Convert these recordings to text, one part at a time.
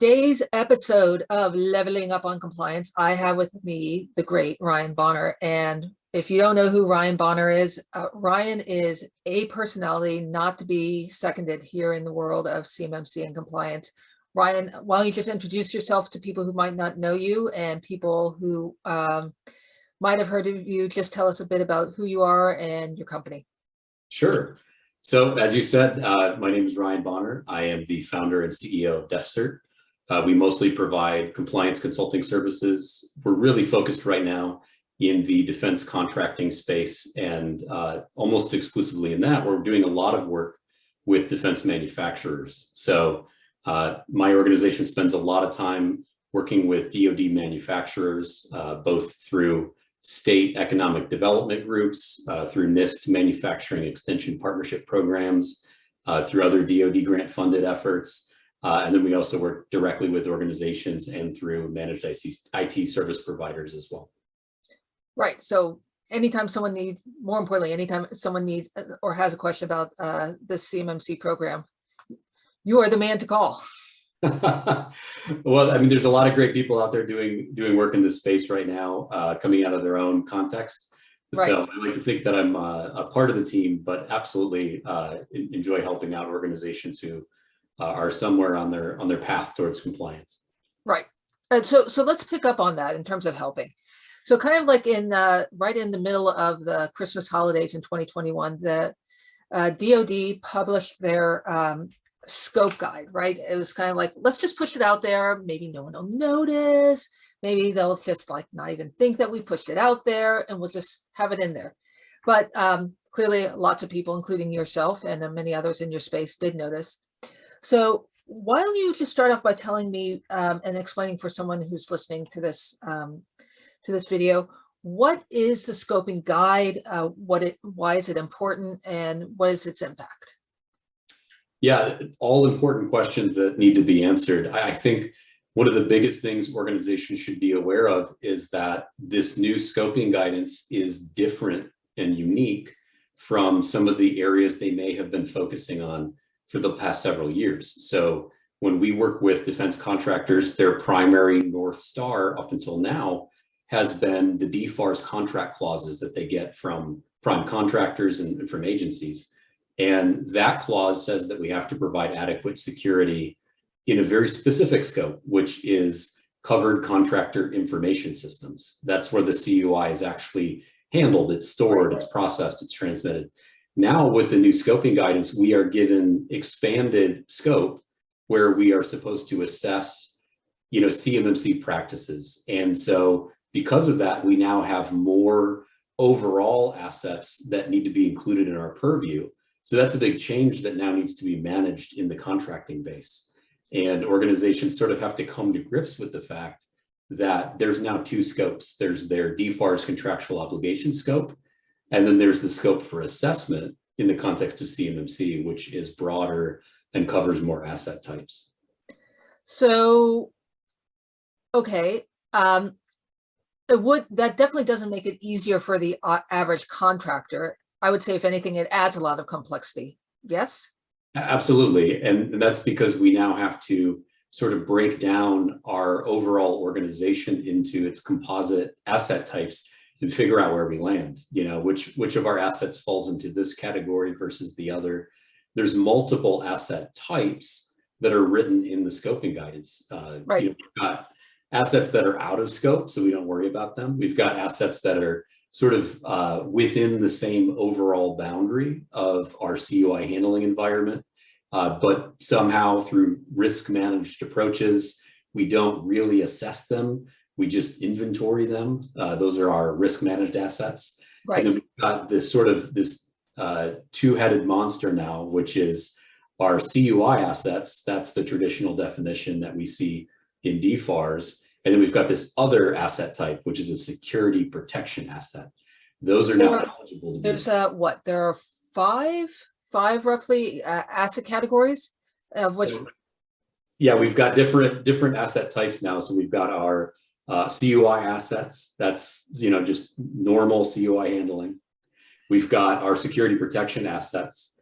today's episode of Leveling Up on Compliance, I have with me the great Ryan Bonner. And if you don't know who Ryan Bonner is, Ryan is a personality not to be seconded here in the world of CMMC and compliance. Ryan, why don't you just introduce yourself to people who might not know you and people who might have heard of you. Just tell us a bit about who you are and your company. Sure. So as you said, my name is Ryan Bonner. I am the founder and CEO of DefCert. We mostly provide compliance consulting services. We're really focused right now in the defense contracting space, and almost exclusively in that, we're doing a lot of work with defense manufacturers. So my organization spends a lot of time working with DoD manufacturers, both through state economic development groups, through NIST manufacturing extension partnership programs, through other DoD grant funded efforts. And then we also work directly with organizations and through managed IT service providers as well. Right. So anytime someone needs, more importantly, anytime someone needs or has a question about this CMMC program, you are the man to call. Well, I mean, there's a lot of great people out there doing work in this space right now, coming out of their own context. Right. So I like to think that I'm a part of the team, but absolutely enjoy helping out organizations who are somewhere on their path towards compliance. Right. And so let's pick up on that in terms of helping. So kind of like in right in the middle of the Christmas holidays in 2021, the DoD published their scope guide, right? It was kind of like, let's just push it out there. Maybe no one will notice. Maybe they'll just like not even think that we pushed it out there, and we'll just have it in there. But clearly lots of people, including yourself and many others in your space, did notice. So why don't you just start off by telling me and explaining for someone who's listening to this video, what is the scoping guide, why is it important, and what is its impact? Yeah, all important questions that need to be answered. I think one of the biggest things organizations should be aware of is that this new scoping guidance is different and unique from some of the areas they may have been focusing on for the past several years. So when we work with defense contractors, their primary North Star up until now has been the DFARS contract clauses that they get from prime contractors and from agencies. And that clause says that we have to provide adequate security in a very specific scope, which is covered contractor information systems. That's where the CUI is actually handled, it's stored, it's processed, it's transmitted. Now with the new scoping guidance, we are given expanded scope where we are supposed to assess, CMMC practices. And so because of that, we now have more overall assets that need to be included in our purview. So that's a big change that now needs to be managed in the contracting base. And organizations sort of have to come to grips with the fact that there's now two scopes. There's their DFARS contractual obligation scope, and then there's the scope for assessment in the context of CMMC, which is broader and covers more asset types. So, okay. That definitely doesn't make it easier for the average contractor. I would say, if anything, it adds a lot of complexity. Yes? Absolutely. And that's because we now have to sort of break down our overall organization into its composite asset types and figure out where we land, which of our assets falls into this category versus the other. There's multiple asset types that are written in the scoping guidance. Right. We've got assets that are out of scope, so we don't worry about them. We've got assets that are sort of within the same overall boundary of our CUI handling environment, but somehow through risk managed approaches, we don't really assess them. We just inventory them. Those are our risk managed assets. Right. And then we've got this two-headed monster now, which is our CUI assets. That's the traditional definition that we see in DFARS. And then we've got this other asset type, which is a security protection asset. Those are now eligible to be. There's what? There are five roughly asset categories of which. Yeah, we've got different asset types now. So we've got our CUI assets. That's just normal CUI handling. We've got our security protection assets.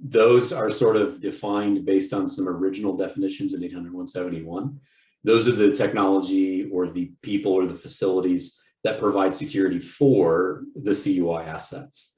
Those are sort of defined based on some original definitions in 800-171. Those are the technology or the people or the facilities that provide security for the CUI assets.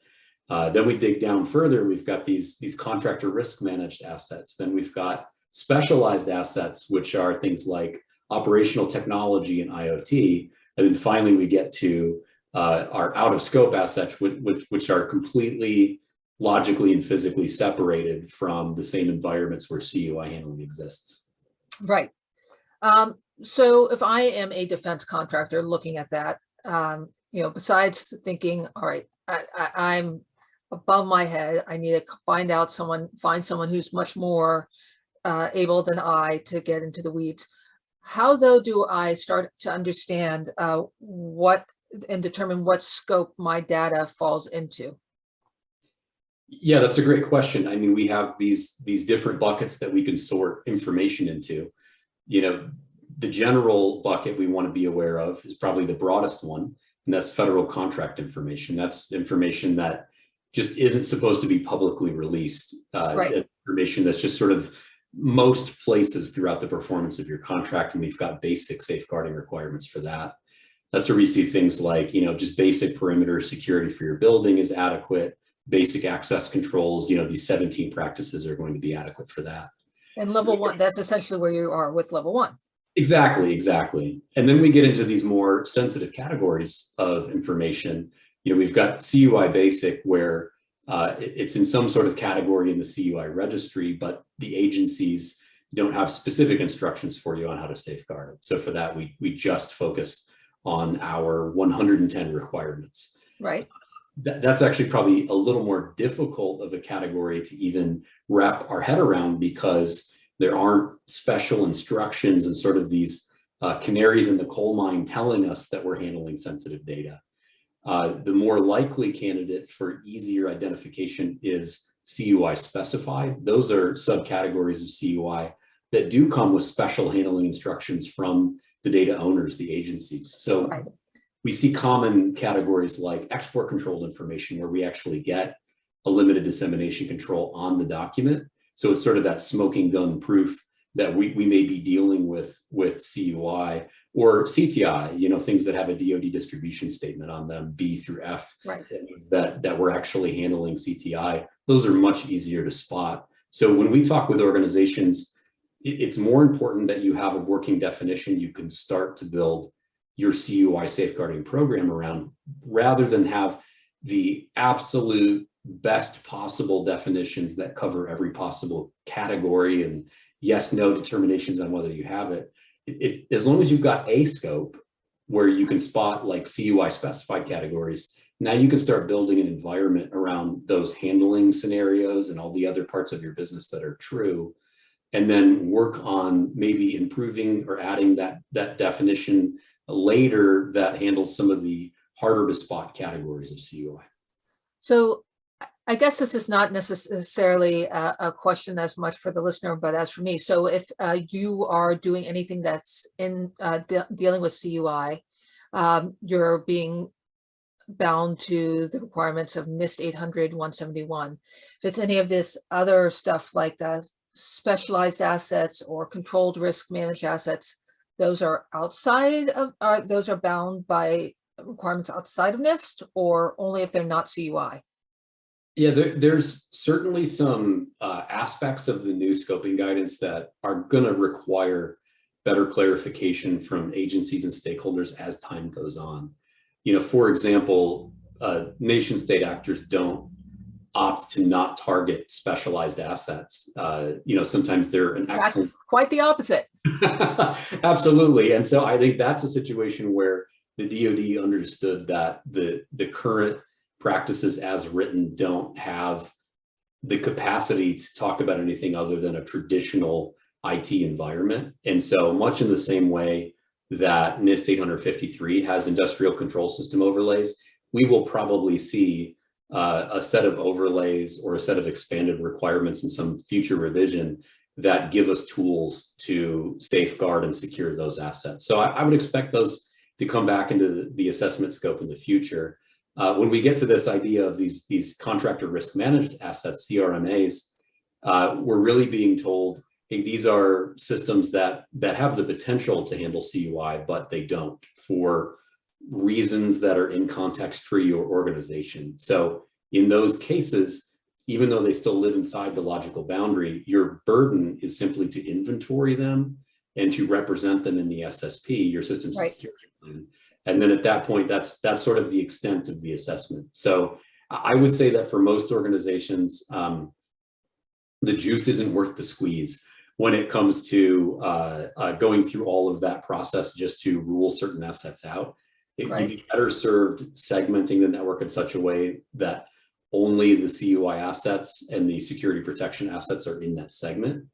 Then we dig down further, we've got these contractor risk managed assets. Then we've got specialized assets, which are things like operational technology and IoT. And then finally, we get to our out of scope assets, which are completely logically and physically separated from the same environments where CUI handling exists. Right. So if I am a defense contractor looking at that, besides thinking, all right, I'm above my head, I need to find someone who's much more able than I to get into the weeds. How though do I start to understand what and determine what scope my data falls into? Yeah, that's a great question. I mean, we have these different buckets that we can sort information into. The general bucket we want to be aware of is probably the broadest one, and that's federal contract information. That's information that just isn't supposed to be publicly released. Right. Information that's just sort of most places throughout the performance of your contract, and we've got basic safeguarding requirements for that. That's where we see things like, just basic perimeter security for your building is adequate, basic access controls, these 17 practices are going to be adequate for that. And level one, that's essentially where you are with level one. Exactly. And then we get into these more sensitive categories of information. We've got CUI basic, where it's in some sort of category in the CUI registry, but the agencies don't have specific instructions for you on how to safeguard it. So for that, we just focus on our 110 requirements. Right. That's actually probably a little more difficult of a category to even wrap our head around, because there aren't special instructions and sort of these canaries in the coal mine telling us that we're handling sensitive data. The more likely candidate for easier identification is CUI specified. Those are subcategories of CUI that do come with special handling instructions from the data owners, the agencies. So we see common categories like export controlled information, where we actually get a limited dissemination control on the document. So it's sort of that smoking gun proof that we may be dealing with CUI or CTI, things that have a DoD distribution statement on them, B through F. Right. That means that we're actually handling CTI. Those are much easier to spot. So when we talk with organizations, it's more important that you have a working definition you can start to build your CUI safeguarding program around, rather than have the absolute best possible definitions that cover every possible category and yes, no determinations on whether you have it. As long as you've got a scope where you can spot like CUI specified categories, now you can start building an environment around those handling scenarios and all the other parts of your business that are true, and then work on maybe improving or adding that definition later that handles some of the harder to spot categories of CUI. So I guess this is not necessarily a question as much for the listener, but as for me. So if you are doing anything that's in dealing with CUI, you're being bound to the requirements of NIST 800-171. If it's any of this other stuff like the specialized assets or controlled risk managed assets, those are outside of, those are bound by requirements outside of NIST, or only if they're not CUI? Yeah, there's certainly some aspects of the new scoping guidance that are going to require better clarification from agencies and stakeholders as time goes on. For example, nation state actors don't opt to not target specialized assets. Sometimes they're an excellent. That's quite the opposite. Absolutely. And so I think that's a situation where the DoD understood that the current practices as written don't have the capacity to talk about anything other than a traditional IT environment. And so much in the same way that NIST 853 has industrial control system overlays, we will probably see a set of overlays or a set of expanded requirements in some future revision that give us tools to safeguard and secure those assets. So I would expect those to come back into the assessment scope in the future. When we get to this idea of these contractor risk managed assets, CRMAs, we're really being told, hey, these are systems that have the potential to handle CUI, but they don't for reasons that are in context for your organization. So in those cases, even though they still live inside the logical boundary, your burden is simply to inventory them and to represent them in the SSP, your system security plan. And then at that point, that's sort of the extent of the assessment. So I would say that for most organizations, the juice isn't worth the squeeze when it comes to going through all of that process just to rule certain assets out. You'd be better served segmenting the network in such a way that only the CUI assets and the security protection assets are in that segment,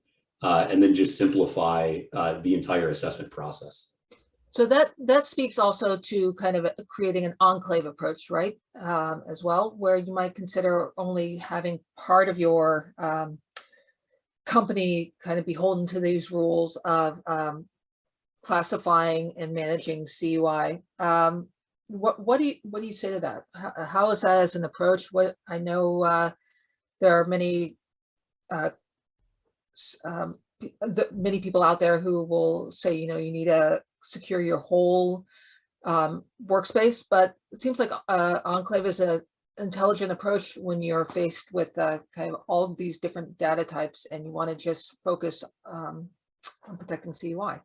and then just simplify the entire assessment process. So that speaks also to kind of creating an enclave approach, right? As well, where you might consider only having part of your company kind of beholden to these rules of classifying and managing CUI. What do you say to that? How is that as an approach? What I know there are many many people out there who will say, you need to secure your whole workspace, but it seems like Enclave is an intelligent approach when you're faced with kind of all of these different data types and you want to just focus on protecting CUI.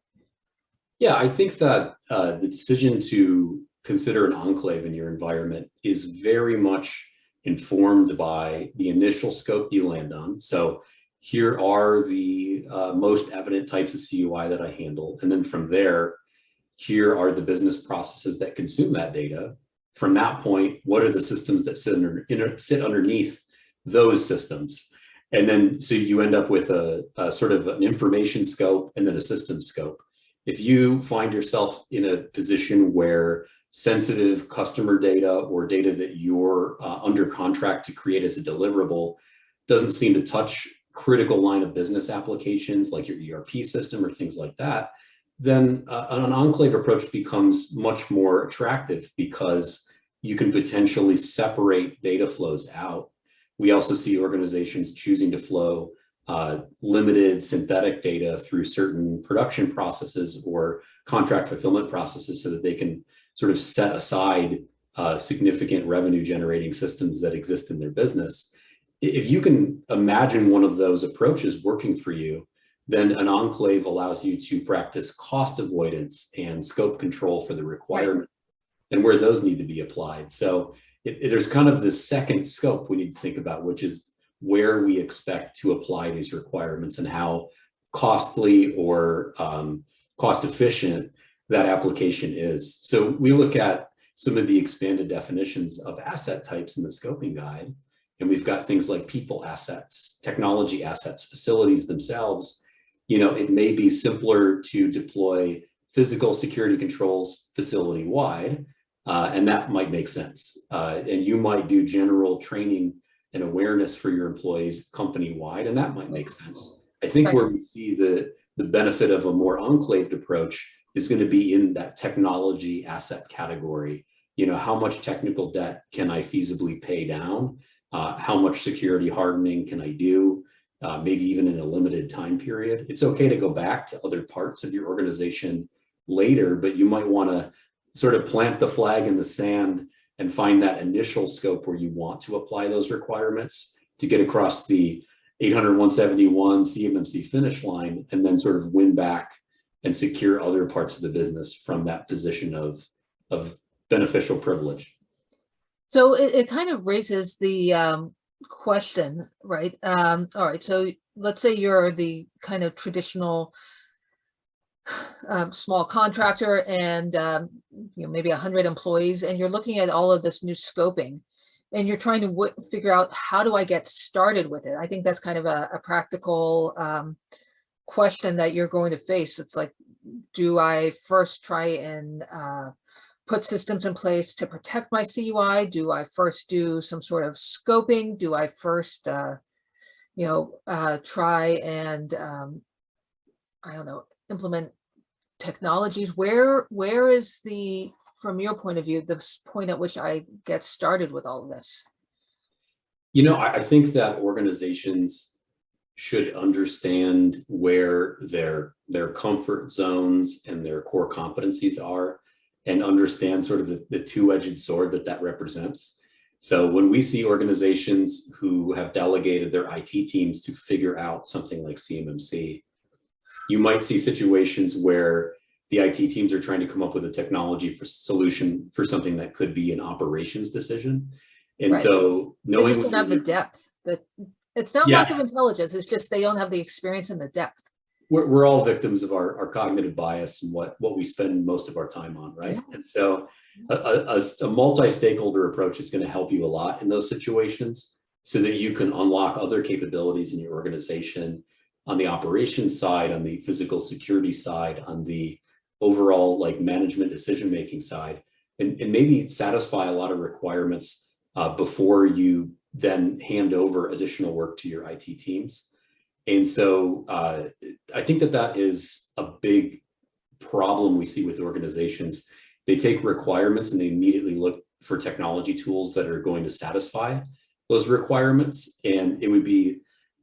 Yeah, I think that the decision to consider an enclave in your environment is very much informed by the initial scope you land on. So here are the most evident types of CUI that I handle. And then from there, here are the business processes that consume that data. From that point, what are the systems that sit underneath those systems? And then so you end up with a sort of an information scope and then a system scope. If you find yourself in a position where sensitive customer data or data that you're under contract to create as a deliverable doesn't seem to touch critical line of business applications like your ERP system or things like that, then an enclave approach becomes much more attractive because you can potentially separate data flows out. We also see organizations choosing to flow limited synthetic data through certain production processes or contract fulfillment processes so that they can sort of set aside significant revenue generating systems that exist in their business. If you can imagine one of those approaches working for you, then an enclave allows you to practice cost avoidance and scope control for the requirement and where those need to be applied. So there's kind of this second scope we need to think about, which is where we expect to apply these requirements and how costly or cost efficient that application is. So we look at some of the expanded definitions of asset types in the scoping guide, and we've got things like people assets, technology assets, facilities themselves. It may be simpler to deploy physical security controls facility-wide, and that might make sense. And you might do general training and awareness for your employees company-wide, and that might make sense. I think where we see the benefit of a more enclaved approach is going to be in that technology asset category. How much technical debt can I feasibly pay down? How much security hardening can I do? Maybe even in a limited time period. It's okay to go back to other parts of your organization later, but you might want to sort of plant the flag in the sand and find that initial scope where you want to apply those requirements to get across the 800-171 CMMC finish line, and then sort of win back and secure other parts of the business from that position of beneficial privilege. So it kind of raises the question, right? All right, so let's say you're the kind of traditional small contractor and maybe 100 employees, and you're looking at all of this new scoping and you're trying to figure out, how do I get started with it? I think that's kind of a practical question that you're going to face. It's like, do I first try and put systems in place to protect my CUI? Do I first do some sort of scoping? Do I first try and I don't know, implement technologies? Where is the from your point of view, the point at which I get started with all of this? I think that organizations should understand where their comfort zones and their core competencies are, and understand sort of the two-edged sword that represents. So when we see organizations who have delegated their IT teams to figure out something like CMMC, you might see situations where the IT teams are trying to come up with a technology solution for something that could be an operations decision. And Right. so They knowing just don't have the depth. It's not Yeah. lack of intelligence, it's just they don't have the experience and the depth. we're all victims of our cognitive bias and what we spend most of our time on, right? Yes. And so a multi-stakeholder approach is going to help you a lot in those situations, so that you can unlock other capabilities in your organization on the operations side, on the physical security side, on the overall like management decision-making side, and maybe satisfy a lot of requirements before you then hand over additional work to your IT teams. And so I think that is a big problem we see with organizations. They take requirements and they immediately look for technology tools that are going to satisfy those requirements. And it would be,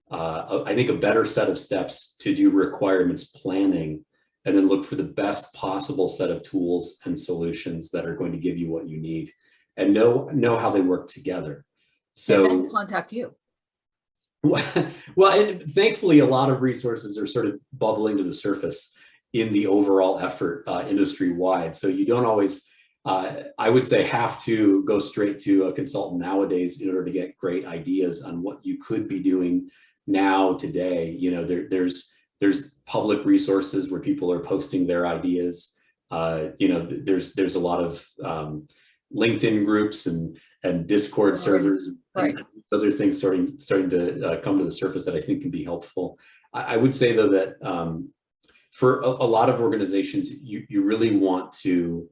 I think, a better set of steps to do requirements planning and then look for the best possible set of tools and solutions that are going to give you what you need, and know how they work together. So and then contact you. Well, and thankfully, a lot of resources are sort of bubbling to the surface in the overall effort industry-wide. So you don't always, I would say, have to go straight to a consultant nowadays in order to get great ideas on what you could be doing now, today. There's public resources where people are posting their ideas. There's a lot of LinkedIn groups and Discord servers, right, and other things starting to come to the surface that I think can be helpful. I would say, though, that for a lot of organizations, you really want to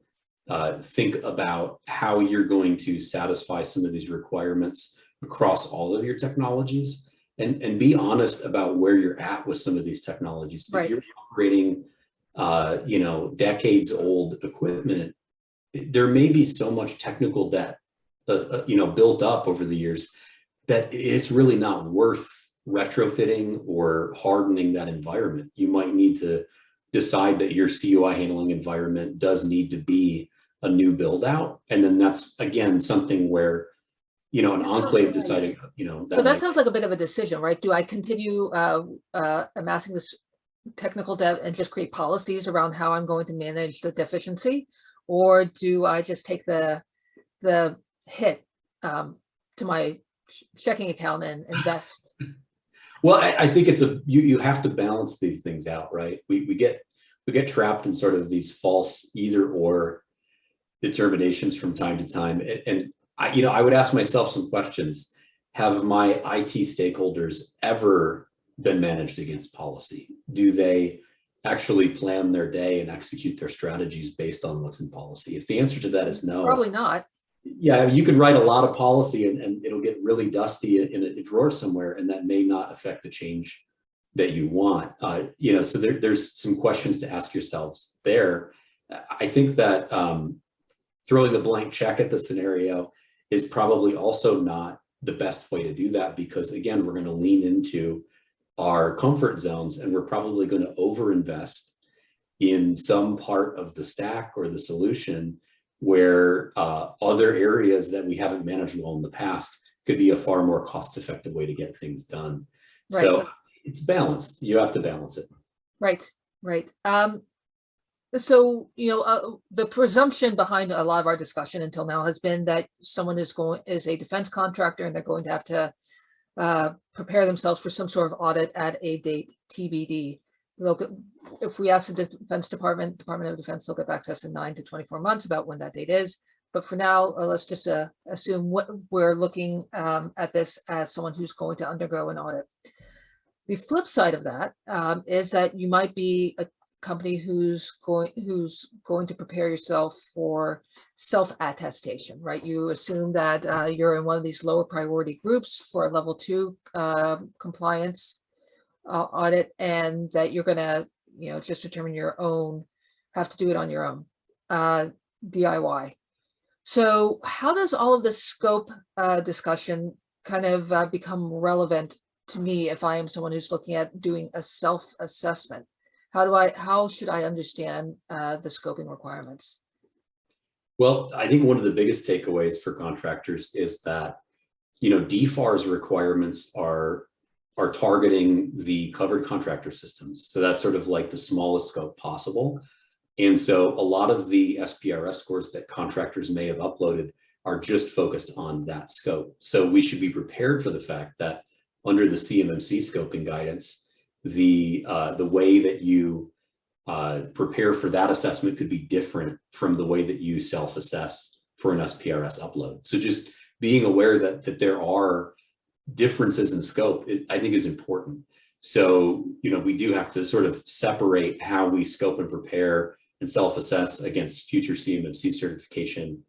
think about how you're going to satisfy some of these requirements across all of your technologies, and be honest about where you're at with some of these technologies. Because you're operating decades old equipment, there may be so much technical debt built up over the years that it's really not worth retrofitting or hardening that environment. You might need to decide that your CUI handling environment does need to be a new build out. And then that's, again, something where, an Enclave deciding, that sounds like a bit of a decision, right? Do I continue amassing this technical debt and just create policies around how I'm going to manage the deficiency? Or do I just take the hit to my checking account and invest? Well, I think it's you have to balance these things out, right? We get trapped in sort of these false either or determinations from time to time. And I would ask myself some questions. Have my IT stakeholders ever been managed against policy? Do they actually plan their day and execute their strategies based on what's in policy? If the answer to that is no, probably not. Yeah, you could write a lot of policy and it'll get really dusty in a drawer somewhere, and that may not affect the change that you want. So there's some questions to ask yourselves there. I think that throwing a blank check at the scenario is probably also not the best way to do that, because again, we're going to lean into our comfort zones, and we're probably going to overinvest in some part of the stack or the solution where other areas that we haven't managed well in the past could be a far more cost-effective way to get things done. Right. So it's balanced. You have to balance it. Right. So, the presumption behind a lot of our discussion until now has been that someone is a defense contractor, and they're going to have to prepare themselves for some sort of audit at a date TBD. If we ask the Department of Defense, they'll get back to us in 9 to 24 months about when that date is. But for now, let's just assume we're looking at this as someone who's going to undergo an audit. The flip side of that is that you might be a company who's going to prepare yourself for self-attestation, right? You assume that you're in one of these lower priority groups for a level 2 compliance audit, and that you're going to, just determine have to do it on your own. DIY. So how does all of this scope discussion kind of become relevant to me if I am someone who's looking at doing a self-assessment? How should I understand the scoping requirements? Well, I think one of the biggest takeaways for contractors is that, DFARS requirements are targeting the covered contractor systems. So that's sort of like the smallest scope possible. And so a lot of the SPRS scores that contractors may have uploaded are just focused on that scope. So we should be prepared for the fact that under the CMMC scoping guidance, the way that you prepare for that assessment could be different from the way that you self-assess for an SPRS upload. So just being aware that there are differences in scope, I think is important. So, we do have to sort of separate how we scope and prepare and self-assess against future CMMC certification,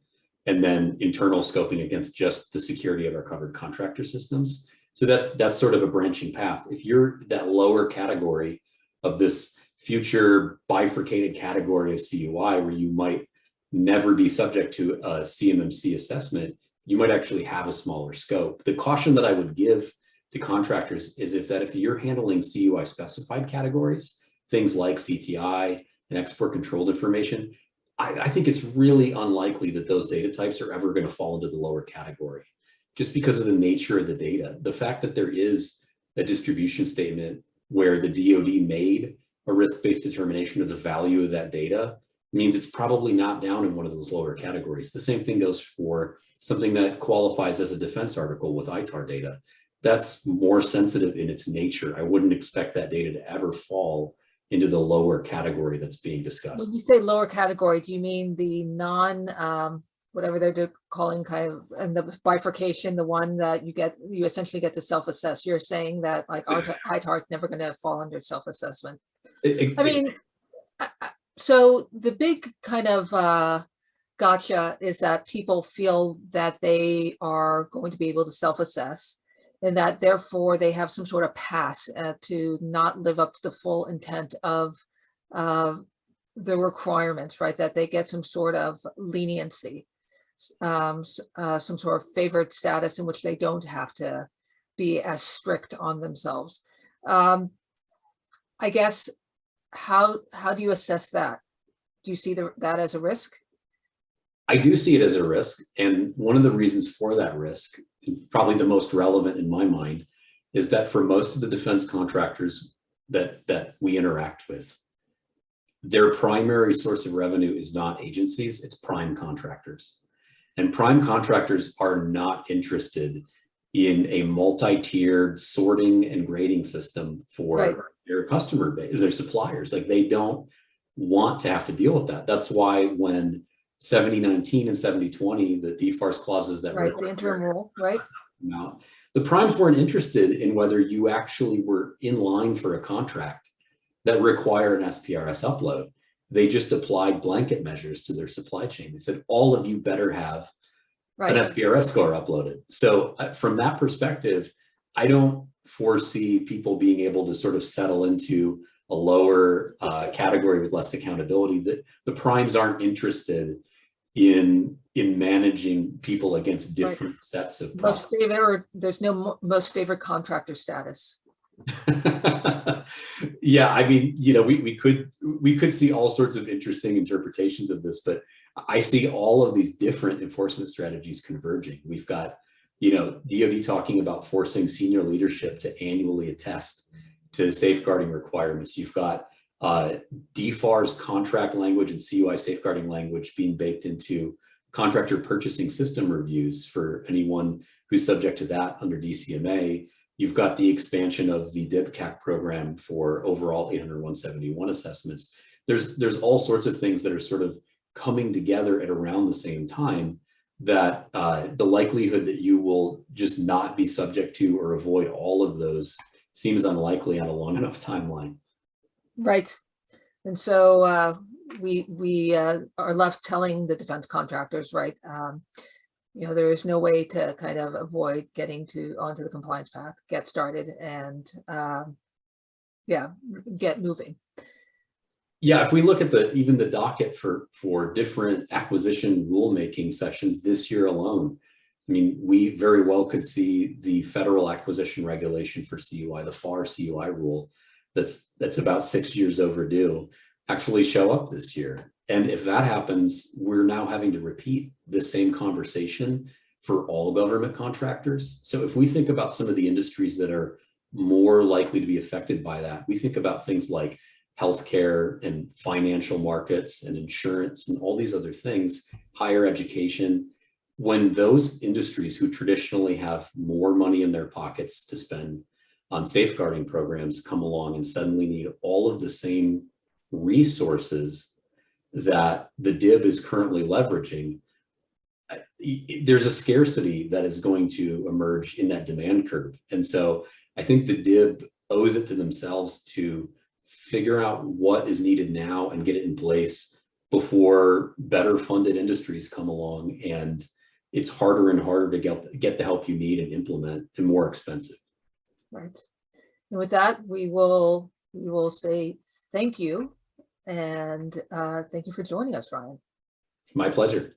and then internal scoping against just the security of our covered contractor systems. So that's sort of a branching path. If you're that lower category of this future bifurcated category of CUI where you might never be subject to a CMMC assessment, you might actually have a smaller scope. The caution that I would give to contractors is if you're handling CUI specified categories, things like CTI and export controlled information, I think it's really unlikely that those data types are ever going to fall into the lower category, just because of the nature of the data. The fact that there is a distribution statement where the DoD made a risk-based determination of the value of that data means it's probably not down in one of those lower categories. The same thing goes for something that qualifies as a defense article with ITAR data. That's more sensitive in its nature. I wouldn't expect that data to ever fall into the lower category that's being discussed. When you say lower category, do you mean the whatever they're calling kind of, and the bifurcation, the one that you essentially get to self-assess? You're saying that like ITAR is never going to fall under self-assessment. I mean, so the big kind of gotcha is that people feel that they are going to be able to self-assess, and that therefore they have some sort of pass to not live up to the full intent of the requirements, right? That they get some sort of leniency, some sort of favored status in which they don't have to be as strict on themselves. I guess, how do you assess that? Do you see that as a risk? I do see it as a risk. And one of the reasons for that risk, probably the most relevant in my mind, is that for most of the defense contractors that we interact with, their primary source of revenue is not agencies, it's prime contractors. And prime contractors are not interested in a multi-tiered sorting and grading system for their customer base, their suppliers. Like, they don't want to have to deal with that. That's why when 7019 and 7020, the DFARS clauses that the interim rule, the primes weren't interested in whether you actually were in line for a contract that required an SPRS upload. They just applied blanket measures to their supply chain. They said, all of you better have an SPRS score uploaded. So from that perspective, I don't foresee people being able to sort of settle into a lower category with less accountability. That the primes aren't interested in managing people against different sets of most favorite. There's no most favorite contractor status. Yeah, I mean, we could see all sorts of interesting interpretations of this, but I see all of these different enforcement strategies converging. We've got, DoD talking about forcing senior leadership to annually attest to safeguarding requirements. You've got DFARS contract language and CUI safeguarding language being baked into contractor purchasing system reviews for anyone who's subject to that under DCMA. You've got the expansion of the DIBCAC program for overall 800-171 assessments. There's all sorts of things that are sort of coming together at around the same time that the likelihood that you will just not be subject to or avoid all of those seems unlikely on a long enough timeline. Right. And so we are left telling the defense contractors, right, there is no way to kind of avoid getting onto the compliance path, get started, and get moving. Yeah, if we look at even the docket for different acquisition rulemaking sessions this year alone, I mean, we very well could see the federal acquisition regulation for CUI, the FAR CUI rule, that's about 6 years overdue, actually show up this year. And if that happens, we're now having to repeat the same conversation for all government contractors. So if we think about some of the industries that are more likely to be affected by that, we think about things like healthcare and financial markets and insurance and all these other things, higher education. When those industries who traditionally have more money in their pockets to spend on safeguarding programs come along and suddenly need all of the same resources that the DIB is currently leveraging, there's a scarcity that is going to emerge in that demand curve. And so I think the DIB owes it to themselves to figure out what is needed now and get it in place before better funded industries come along and it's harder and harder to get the help you need and implement, and more expensive. Right. And with that, we will say thank you. And thank you for joining us, Ryan. My pleasure.